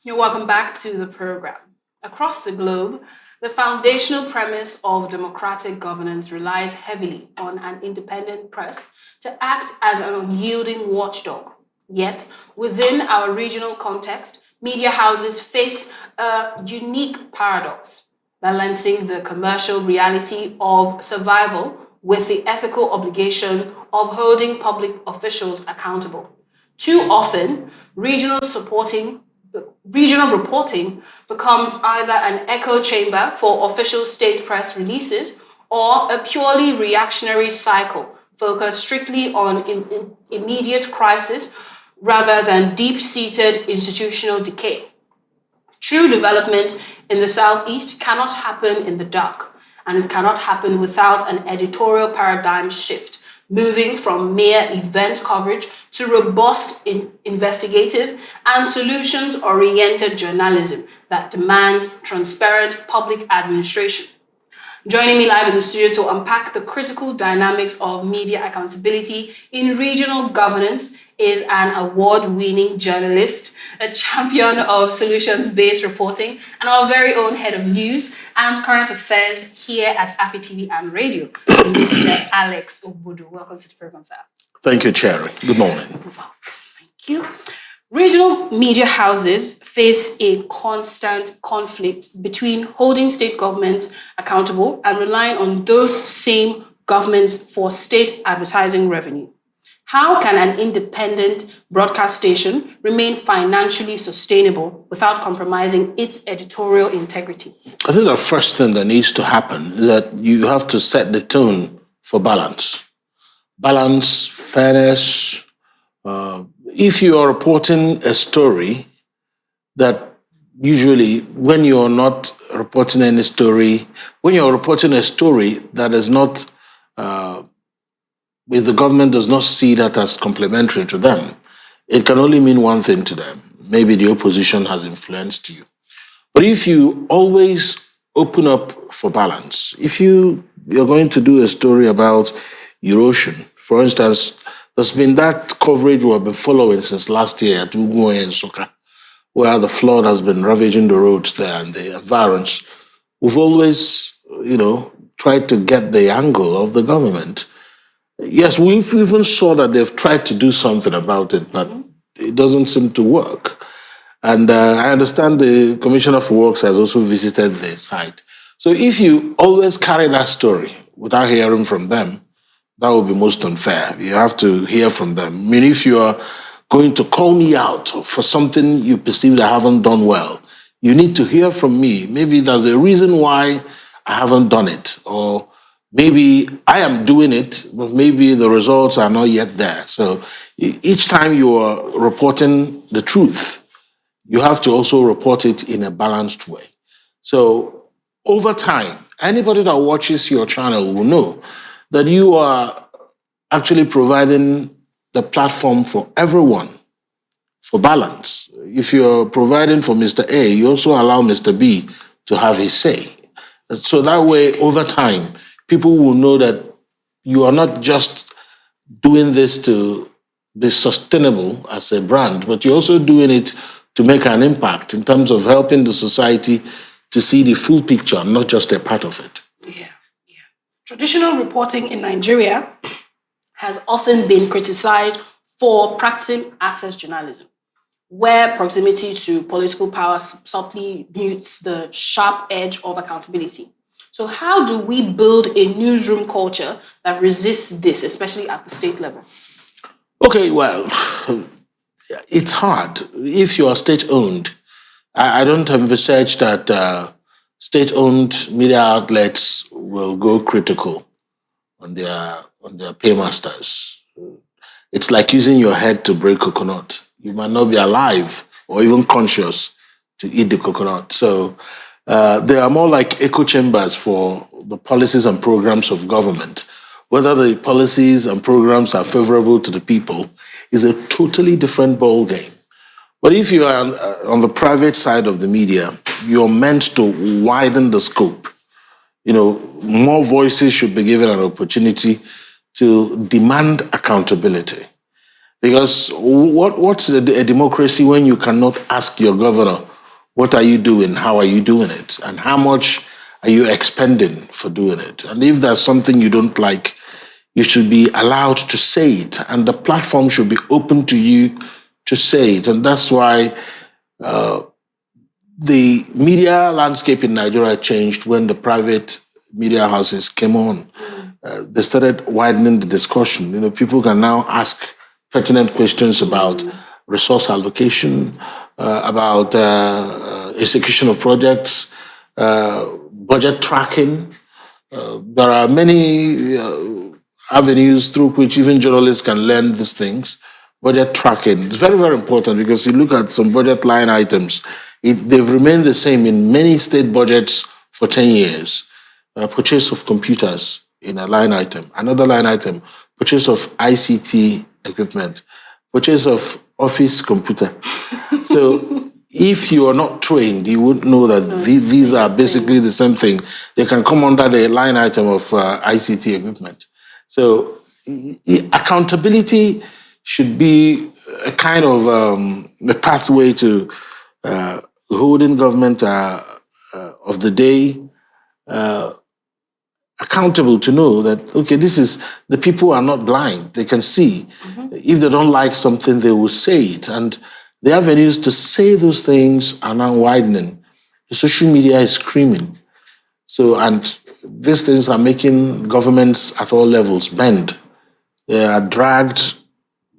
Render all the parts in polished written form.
You're welcome back to the program. Across the globe, the foundational premise of democratic governance relies heavily on an independent press to act as an unyielding watchdog. Yet, within our regional context, media houses face a unique paradox, balancing the commercial reality of survival with the ethical obligation of holding public officials accountable. Too often, regional reporting becomes either an echo chamber for official state press releases or a purely reactionary cycle focused strictly on immediate crisis rather than deep-seated institutional decay. True development in the Southeast cannot happen in the dark, and it cannot happen without an editorial paradigm shift, moving from mere event coverage to robust, investigative, and solutions oriented journalism that demands transparent public administration. Joining me live in the studio to unpack the critical dynamics of media accountability in regional governance is an award-winning journalist, a champion of solutions-based reporting, and our very own head of news and current affairs here at Afia TV and Radio, Mr. Alex Ogbodo. Welcome to the program, sir. Thank you, Cherry. Good morning. Thank you. Regional media houses face a constant conflict between holding state governments accountable and relying on those same governments for state advertising revenue. How can an independent broadcast station remain financially sustainable without compromising its editorial integrity? I think the first thing that needs to happen is that you have to set the tone for balance. Balance, fairness. If you are reporting a story that usually when you are not reporting any story, when you're reporting a story that is not, if the government does not see that as complementary to them, it can only mean one thing to them. Maybe the opposition has influenced you. But if you always open up for balance, if you're going to do a story about erosion, for instance, there's been that coverage we've been following since last year at Ugwe and Soka, where the flood has been ravaging the roads there and the environs. We've always, tried to get the angle of the government. Yes, we've even saw that they've tried to do something about it, but it doesn't seem to work. And I understand the Commissioner for Works has also visited the site. So if you always carry that story without hearing from them, that would be most unfair. You have to hear from them. I mean, if you are going to call me out for something you perceive that I haven't done well, you need to hear from me. Maybe there's a reason why I haven't done it, or maybe I am doing it, but maybe the results are not yet there. So each time you are reporting the truth, you have to also report it in a balanced way. So over time, anybody that watches your channel will know that you are actually providing the platform for everyone for balance. If you're providing for Mr. A, you also allow Mr. B to have his say. So that way, over time, people will know that you are not just doing this to be sustainable as a brand, but you're also doing it to make an impact in terms of helping the society to see the full picture, not just a part of it. Yeah. Traditional reporting in Nigeria has often been criticized for practicing access journalism, where proximity to political power subtly mutes the sharp edge of accountability. So how do we build a newsroom culture that resists this, especially at the state level? Okay, well, it's hard. If you are state-owned, I don't have research that state-owned media outlets will go critical on their paymasters. It's like using your head to break coconut. You might not be alive or even conscious to eat the coconut. So they are more like echo chambers for the policies and programs of government. Whether the policies and programs are favorable to the people is a totally different ballgame. But if you are on the private side of the media, you're meant to widen the scope. More voices should be given an opportunity to demand accountability. Because what's a democracy when you cannot ask your governor What are you doing? How are you doing it? And how much are you expending for doing it? And if there's something you don't like, you should be allowed to say it, and the platform should be open to you to say it. And that's why the media landscape in Nigeria changed when the private media houses came on. They started widening the discussion. You know, people can now ask pertinent questions about resource allocation, about execution of projects, budget tracking. There are many avenues through which even journalists can learn these things. Budget tracking is very, very important, because you look at some budget line items, they've remained the same in many state budgets for 10 years. Purchase of computers in a line item, another line item, purchase of ICT equipment, purchase of office computer. So if you are not trained, you wouldn't know that these are basically the same thing. They can come under the line item of ICT equipment. So accountability should be a kind of a pathway to holding government of the day accountable, to know that, okay, this is, the people are not blind. They can see. If they don't like something, they will say it. And the avenues to say those things are now widening. The social media is screaming. So, and these things are making governments at all levels bend. They are dragged.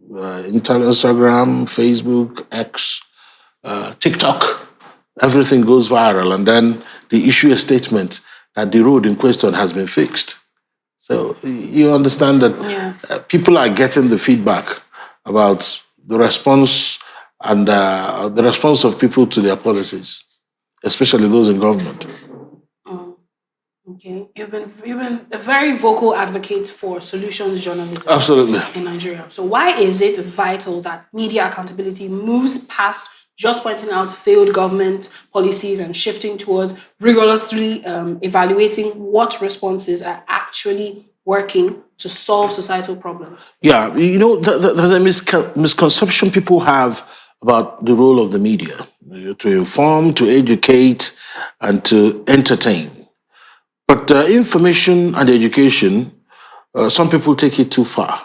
Instagram, Facebook, X, TikTok, everything goes viral, and then they issue a statement that the road in question has been fixed. So you understand that people are getting the feedback about the response and the response of people to their policies, especially those in government. Okay, you've been a very vocal advocate for solutions journalism. Absolutely. In Nigeria. So why is it vital that media accountability moves past just pointing out failed government policies and shifting towards rigorously evaluating what responses are actually working to solve societal problems? Yeah, you know, there's a misconception people have about the role of the media, to inform, to educate, and to entertain. But information and education, some people take it too far,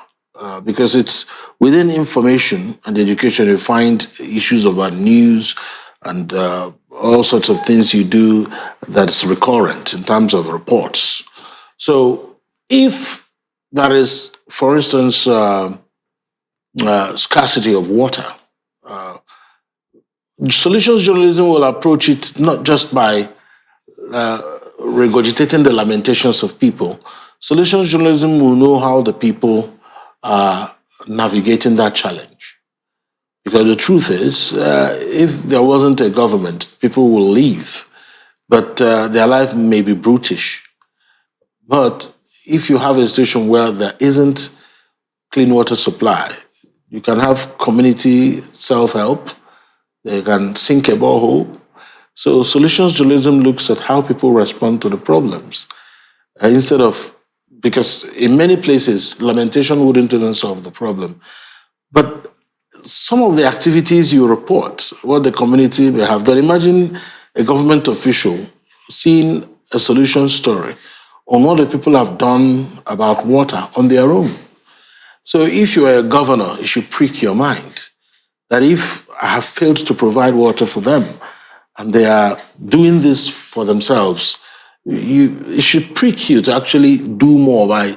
because it's within information and education you find issues about news and all sorts of things you do that's recurrent in terms of reports. So if there is, for instance, scarcity of water, solutions journalism will approach it not just by regurgitating the lamentations of people. Solutions journalism will know how the people are navigating that challenge. Because the truth is, if there wasn't a government, people will leave, but their life may be brutish. But if you have a situation where there isn't clean water supply, you can have community self-help, they can sink a borehole. So solutions journalism looks at how people respond to the problems instead of, because in many places, lamentation wouldn't even solve the problem. But some of the activities you report, what the community may have done, imagine a government official seeing a solution story on what the people have done about water on their own. So if you are a governor, it should prick your mind that if I have failed to provide water for them, and they are doing this for themselves, it should prick you to actually do more by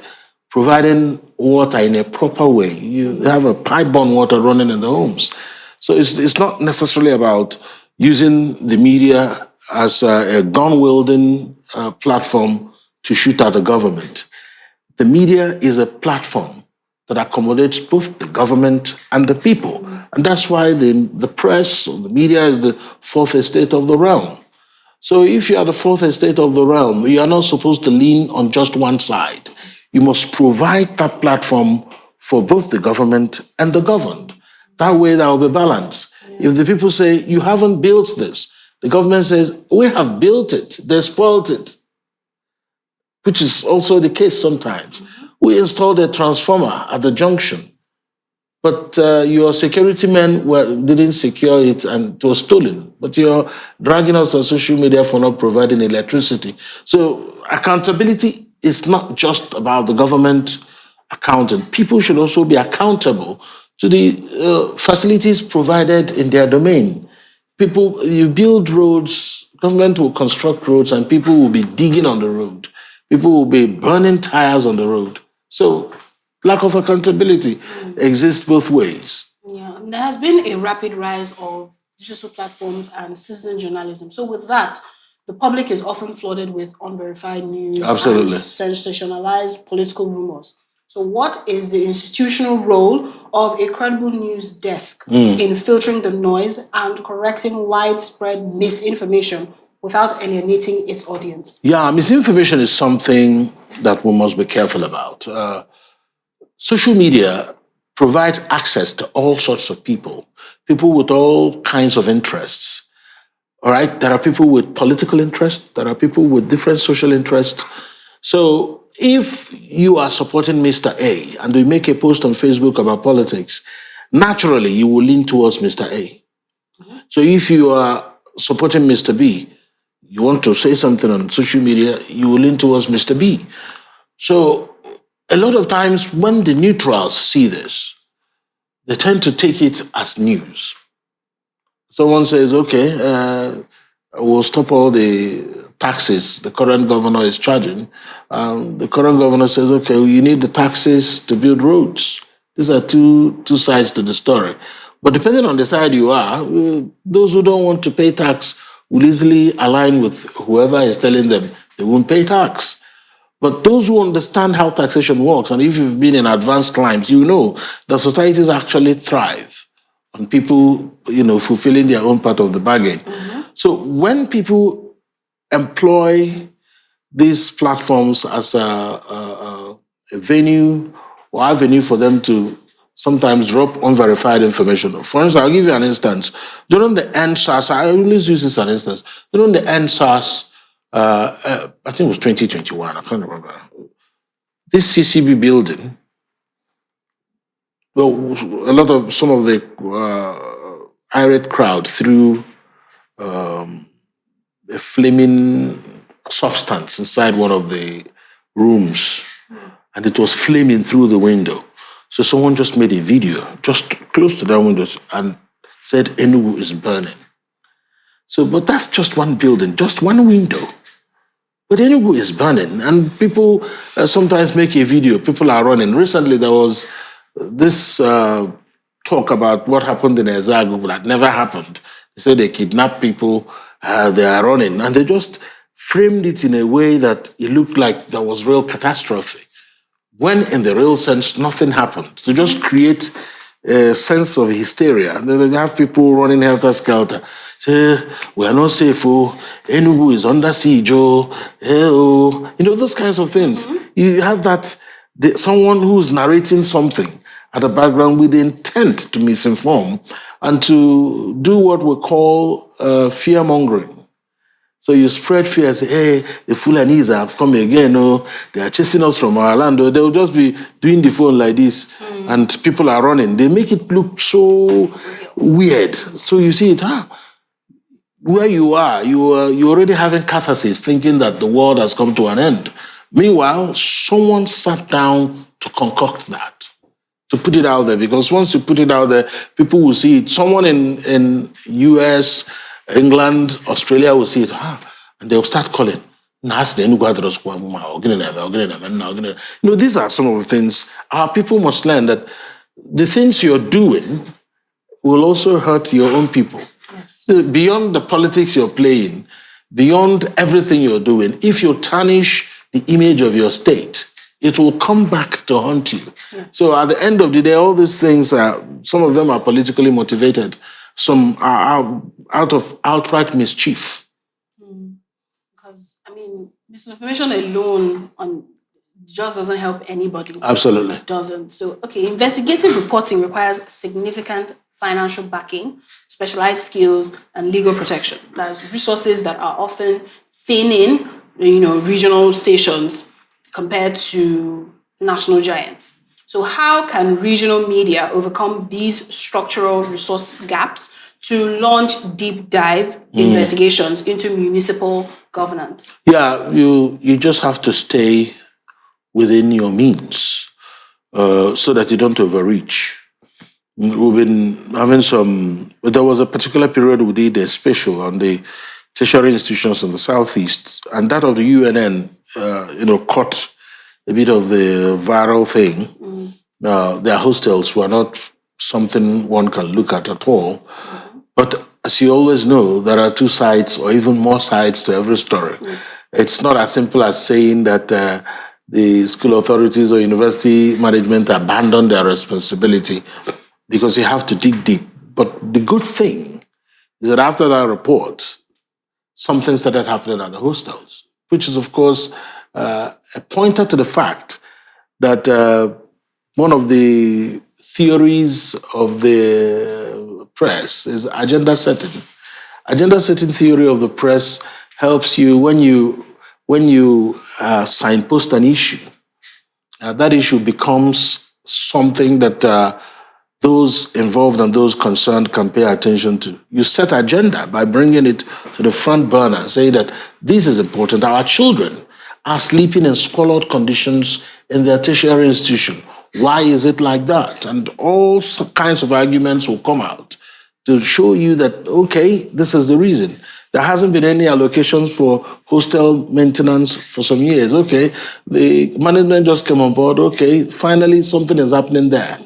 providing water in a proper way. You have a pipe-borne water running in the homes. So it's not necessarily about using the media as a gun-wielding platform to shoot at the government. The media is a platform that accommodates both the government and the people. And that's why the press, or the media, is the fourth estate of the realm. So if you are the fourth estate of the realm, you are not supposed to lean on just one side. You must provide that platform for both the government and the governed. That way there will be balance. If the people say, you haven't built this, the government says, we have built it, they spoiled it, which is also the case sometimes. We installed a transformer at the junction. but your security men didn't secure it and it was stolen. But you're dragging us on social media for not providing electricity. So accountability is not just about the government accounting. People should also be accountable to the facilities provided in their domain. People, you build roads, government will construct roads, and people will be digging on the road. People will be burning tires on the road. So lack of accountability exists both ways. Yeah, and there has been a rapid rise of digital platforms and citizen journalism. So with that, the public is often flooded with unverified news Absolutely. and sensationalized political rumors. So what is the institutional role of a credible news desk in filtering the noise and correcting widespread misinformation without alienating its audience? Yeah, misinformation is something that we must be careful about. Social media provides access to all sorts of people, people with all kinds of interests. All right, there are people with political interests, there are people with different social interests. So if you are supporting Mr. A and you make a post on Facebook about politics, naturally you will lean towards Mr. A. So if you are supporting Mr. B, you want to say something on social media, you will lean towards Mr. B. So a lot of times when the neutrals see this, they tend to take it as news. Someone says, okay, we'll stop all the taxes the current governor is charging. The current governor says, okay, well, you need the taxes to build roads. These are two sides to the story. But depending on the side you are, those who don't want to pay tax will easily align with whoever is telling them they won't pay tax. But those who understand how taxation works, and if you've been in advanced climes, you know that societies actually thrive on people, fulfilling their own part of the bargain. So when people employ these platforms as a venue or avenue for them to sometimes drop unverified information. For instance, I'll give you an instance. During the NSAS, I always use this as an instance. During the NSAS, I think it was 2021, I can't remember. This CCB building, well, some of the irate crowd threw a flaming substance inside one of the rooms, and it was flaming through the window. So someone just made a video just close to that window and said, Enugu is burning. So, but that's just one building, just one window. But Enugu is burning, and people sometimes make a video, people are running. Recently, there was this talk about what happened in Ezagu that never happened. They said they kidnapped people, they are running, and they just framed it in a way that it looked like there was real catastrophe, when in the real sense, nothing happened. To just create a sense of hysteria. And then they have people running helter-skelter. Say, we are not safe, oh, Enugu is under siege, oh, those kinds of things. You have that, someone who's narrating something at the background with the intent to misinform and to do what we call fear-mongering. So you spread fear, say, hey, the Fulanese have come again, they are chasing us from our land, or they'll just be doing the phone like this, and people are running. They make it look so weird. So you see it, where you are, you're already having catharsis, thinking that the world has come to an end. Meanwhile, someone sat down to concoct that, to put it out there, because once you put it out there, people will see it. Someone in US, England, Australia will see it, and they'll start calling. These are some of the things our people must learn, that the things you're doing will also hurt your own people. Yes. Beyond the politics you're playing, beyond everything you're doing, if you tarnish the image of your state, it will come back to haunt you. Yeah. So at the end of the day, all these things, some of them are politically motivated. Some are out of outright mischief. Because, misinformation alone just doesn't help anybody. Absolutely. It doesn't. So, investigative reporting requires significant financial backing, specialized skills, and legal protection. That's resources that are often thin in, regional stations compared to national giants. So how can regional media overcome these structural resource gaps to launch deep dive investigations into municipal governance? Yeah, you just have to stay within your means so that you don't overreach. We've been having there was a particular period we did a special on the tertiary institutions in the Southeast, and that of the UNN, caught a bit of the viral thing. Their hostels were not something one can look at all. But as you always know, there are two sides or even more sides to every story. It's not as simple as saying that the school authorities or university management abandoned their responsibility, because you have to dig deep. But the good thing is that after that report, something started happening at the hostels, which is, of course, a pointer to the fact that one of the theories of the press is agenda setting. Agenda setting theory of the press helps you when you signpost an issue. That issue becomes something that those involved and those concerned can pay attention to. You set agenda by bringing it to the front burner, say that this is important. Our children are sleeping in squalid conditions in their tertiary institution. Why is it like that? And all kinds of arguments will come out to show you that, okay, this is the reason. There hasn't been any allocations for hostel maintenance for some years. Okay, the management just came on board. Okay, finally something is happening there.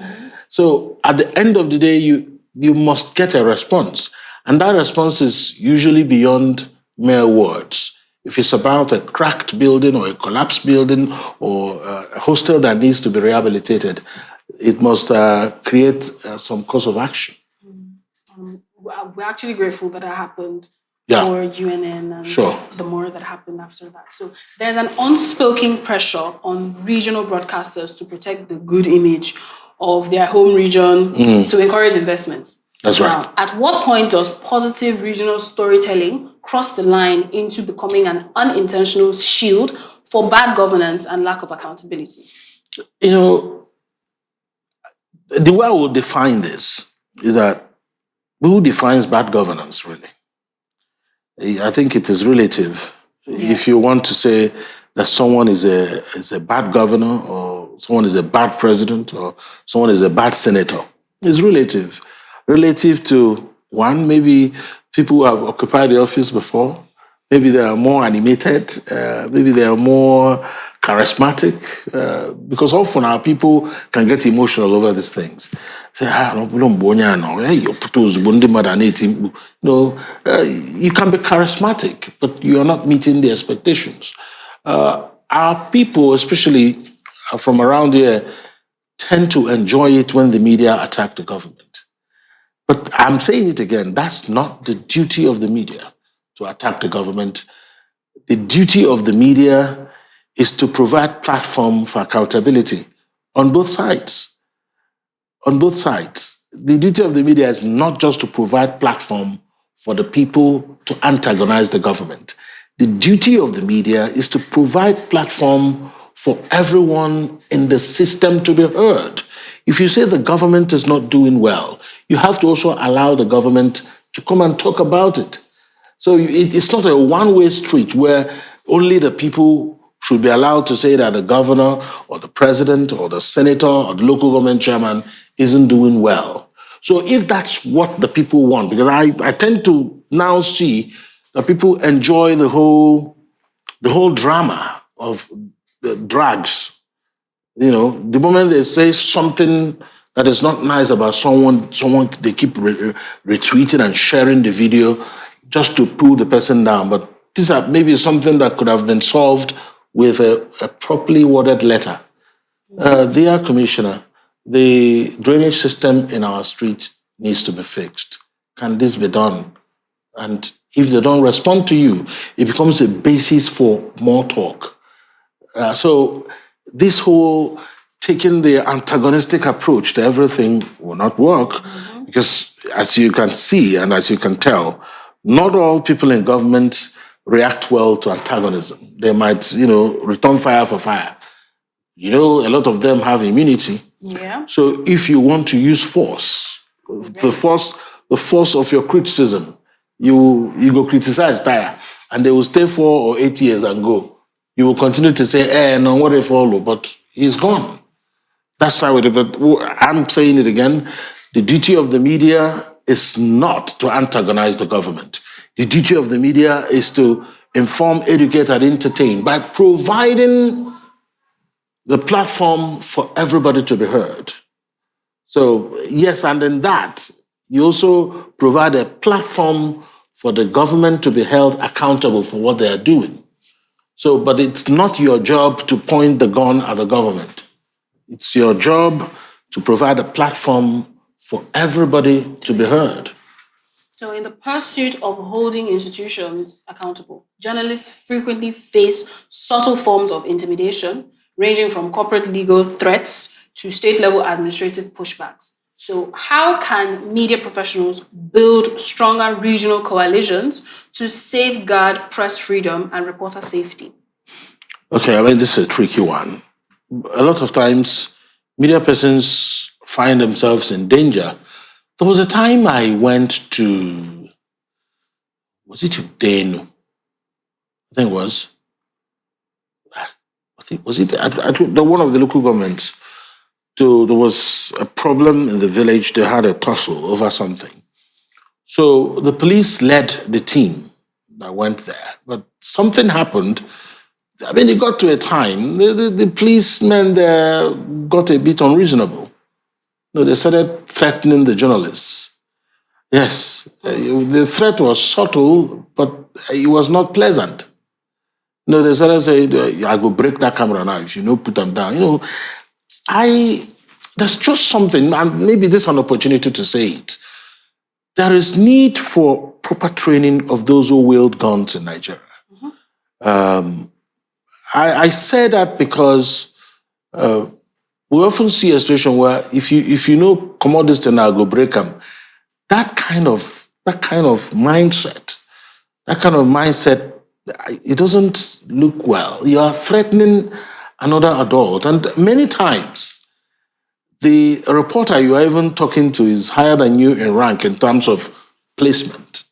So at the end of the day, you must get a response. And that response is usually beyond mere words. If it's about a cracked building or a collapsed building or a hostel that needs to be rehabilitated, it must create some course of action. We're actually grateful that happened for UNN and the more that happened after that. So there's an unspoken pressure on regional broadcasters to protect the good image of their home region to encourage investments. That's right. Now, at what point does positive regional storytelling cross the line into becoming an unintentional shield for bad governance and lack of accountability? The way I would define this is that who defines bad governance, really? I think it is relative. Yeah. If you want to say that someone is a bad governor or someone is a bad president or someone is a bad senator, it's relative. Relative to one, maybe people who have occupied the office before, maybe they are more animated, maybe they are more charismatic, because often our people can get emotional over these things. Say, you can be charismatic, but you are not meeting the expectations. Our people, especially from around here, tend to enjoy it when the media attack the government. But I'm saying it again, that's not the duty of the media to attack the government. The duty of the media is to provide platform for accountability on both sides. On both sides. The duty of the media is not just to provide platform for the people to antagonize the government. The duty of the media is to provide platform for everyone in the system to be heard. If you say the government is not doing well, you have to also allow the government to come and talk about it. So it's not a one-way street where only the people should be allowed to say that the governor or the president or the senator or the local government chairman isn't doing well. So if that's what the people want, because I tend to now see that people enjoy the whole drama of the drags. The moment they say something that is not nice about someone they keep retweeting and sharing the video just to pull the person down. But these are maybe something that could have been solved with a properly worded letter. Dear Commissioner, the drainage system in our street needs to be fixed. Can this be done? And if they don't respond to you, it becomes a basis for more talk. So this whole taking the antagonistic approach to everything will not work, because as you can see and as you can tell, not all people in government react well to antagonism. They might, return fire for fire. A lot of them have immunity. Yeah. So if you want to use force, the force of your criticism, you go criticize Tire, and they will stay 4 or 8 years and go. You will continue to say, no, what they follow, but he's gone. That's how it is. But I'm saying it again. The duty of the media is not to antagonize the government. The duty of the media is to inform, educate, and entertain by providing the platform for everybody to be heard. So, yes, and in that, you also provide a platform for the government to be held accountable for what they are doing. So, but it's not your job to point the gun at the government. It's your job to provide a platform for everybody to be heard. So in the pursuit of holding institutions accountable, journalists frequently face subtle forms of intimidation, ranging from corporate legal threats to state-level administrative pushbacks. So how can media professionals build stronger regional coalitions to safeguard press freedom and reporter safety? Okay, I mean, this is a tricky one. A lot of times, media persons find themselves in danger. There was a time I went to, was it Denu? I think it was. Was it one of the local governments? So there was a problem in the village. They had a tussle over something. So the police led the team that went there. But something happened. I mean, it got to a time, the policemen there got a bit unreasonable. They started threatening the journalists. Yes, the threat was subtle, but it was not pleasant. They started saying, I go break that camera now if you don't put them down. There's just something, and maybe this is an opportunity to say it. There is need for proper training of those who wield guns in Nigeria. I say that because we often see a situation where if you know come out this thing now go break them, that kind of mindset, it doesn't look well. You are threatening another adult, and many times the reporter you are even talking to is higher than you in rank in terms of placement.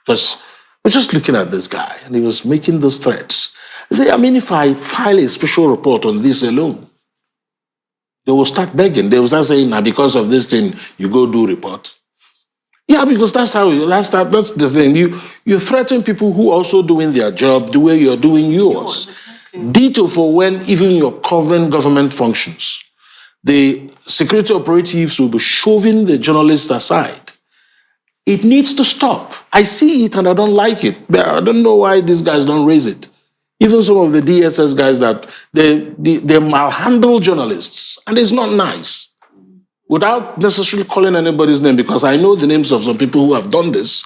Because I was just looking at this guy, and he was making those threats. I say, if I file a special report on this alone, they will start begging. They will start saying, now because of this thing, you go do report. Yeah, because that's the thing. You threaten people who are also doing their job the way you're doing yours. Exactly. Ditto for when even you're covering government functions. The security operatives will be shoving the journalists aside. It needs to stop. I see it and I don't like it. But I don't know why these guys don't raise it. Even some of the DSS guys that they malhandle journalists, and it's not nice. Without necessarily calling anybody's name, because I know the names of some people who have done this,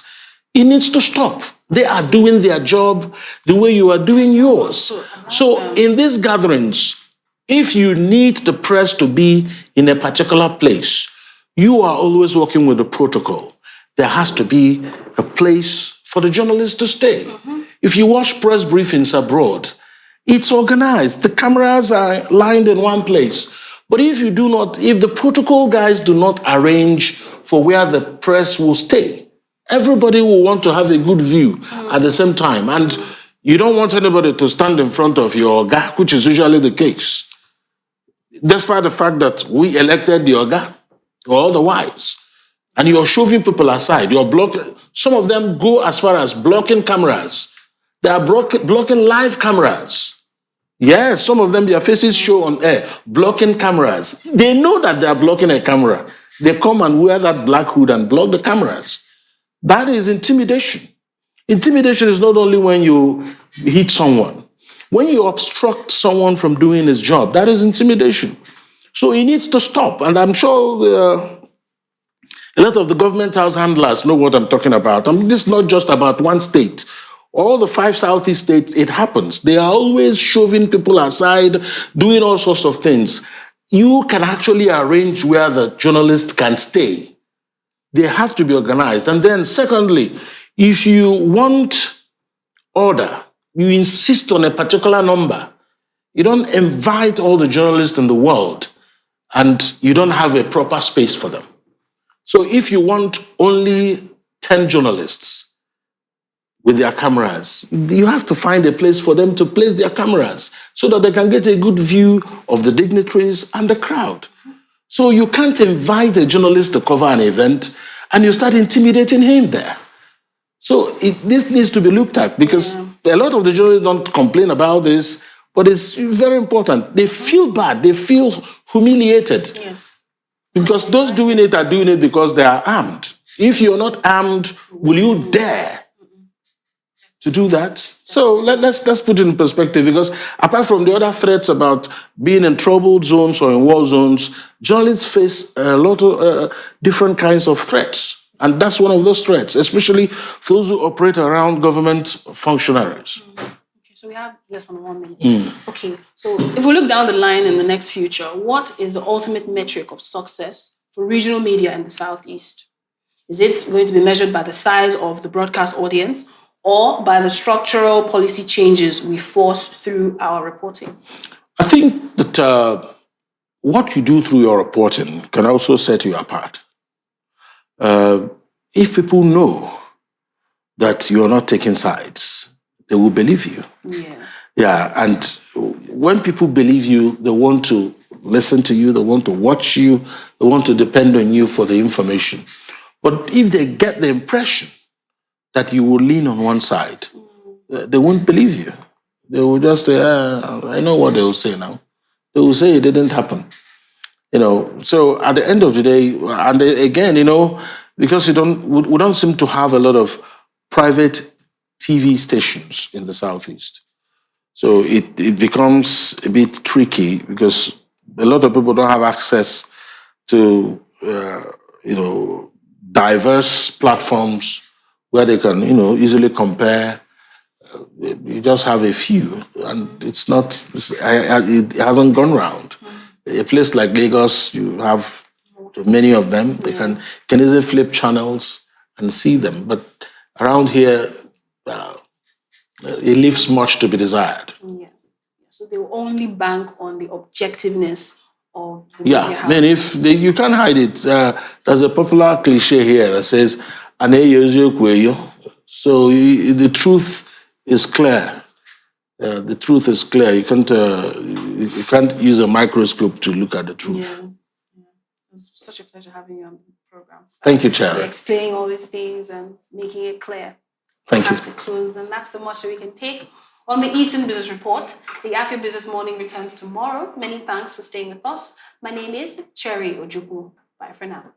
it needs to stop. They are doing their job the way you are doing yours. So in these gatherings, if you need the press to be in a particular place, you are always working with the protocol. There has to be a place for the journalists to stay. Mm-hmm. If you watch press briefings abroad, it's organized. The cameras are lined in one place. But if the protocol guys do not arrange for where the press will stay, everybody will want to have a good view at the same time. And you don't want anybody to stand in front of your Oga, which is usually the case. Despite the fact that we elected the Oga, or otherwise. And you're shoving people aside. You're blocking. Some of them go as far as blocking cameras. They are blocking live cameras. Yes, some of them, their faces show on air, blocking cameras. They know that they are blocking a camera. They come and wear that black hood and block the cameras. That is intimidation. Intimidation is not only when you hit someone. When you obstruct someone from doing his job, that is intimidation. So it needs to stop. And I'm sure a lot of the government house handlers know what I'm talking about. This is not just about one state. All the 5 Southeast states, it happens. They are always shoving people aside, doing all sorts of things. You can actually arrange where the journalists can stay. They have to be organized. And then secondly, if you want order, you insist on a particular number. You don't invite all the journalists in the world and you don't have a proper space for them. So if you want only 10 journalists with their cameras, you have to find a place for them to place their cameras so that they can get a good view of the dignitaries and the crowd. So you can't invite a journalist to cover an event and you start intimidating him there. So this needs to be looked at, because a lot of the journalists don't complain about this, but it's very important. They feel bad, they feel humiliated. Yes. Because those doing it are doing it because they are armed. If you're not armed, will you dare to do that? So let's put it in perspective, because apart from the other threats about being in troubled zones or in war zones, journalists face a lot of different kinds of threats. And that's one of those threats, especially those who operate around government functionaries. Okay, so we have less than 1 minute. Okay, so if we look down the line in the next future, what is the ultimate metric of success for regional media in the Southeast? Is it going to be measured by the size of the broadcast audience, or by the structural policy changes we force through our reporting? I think that what you do through your reporting can also set you apart. If people know that you are not taking sides, they will believe you. Yeah, and when people believe you, they want to listen to you, they want to watch you, they want to depend on you for the information. But if they get the impression that you will lean on one side, they won't believe you. They will just say, I know what they will say now. They will say it didn't happen. So at the end of the day, and again, because we don't seem to have a lot of private TV stations in the Southeast. So it becomes a bit tricky, because a lot of people don't have access to, diverse platforms where they can, easily compare. You just have a few, and it hasn't gone round. A place like Lagos, you have many of them. They can easily flip channels and see them. But around here, it leaves much to be desired. Yeah. So they will only bank on the objectiveness of the media houses. You can't hide it. There's a popular cliche here that says, so the truth is clear. The truth is clear. You can't use a microscope to look at the truth. Yeah. It was such a pleasure having you on the program. Thank you, Cherry. Explaining all these things and making it clear. Thank you. Have to close, and that's the much that we can take on the Eastern Business Report. The Afia Business Morning returns tomorrow. Many thanks for staying with us. My name is Cherry Ojukwu. Bye for now.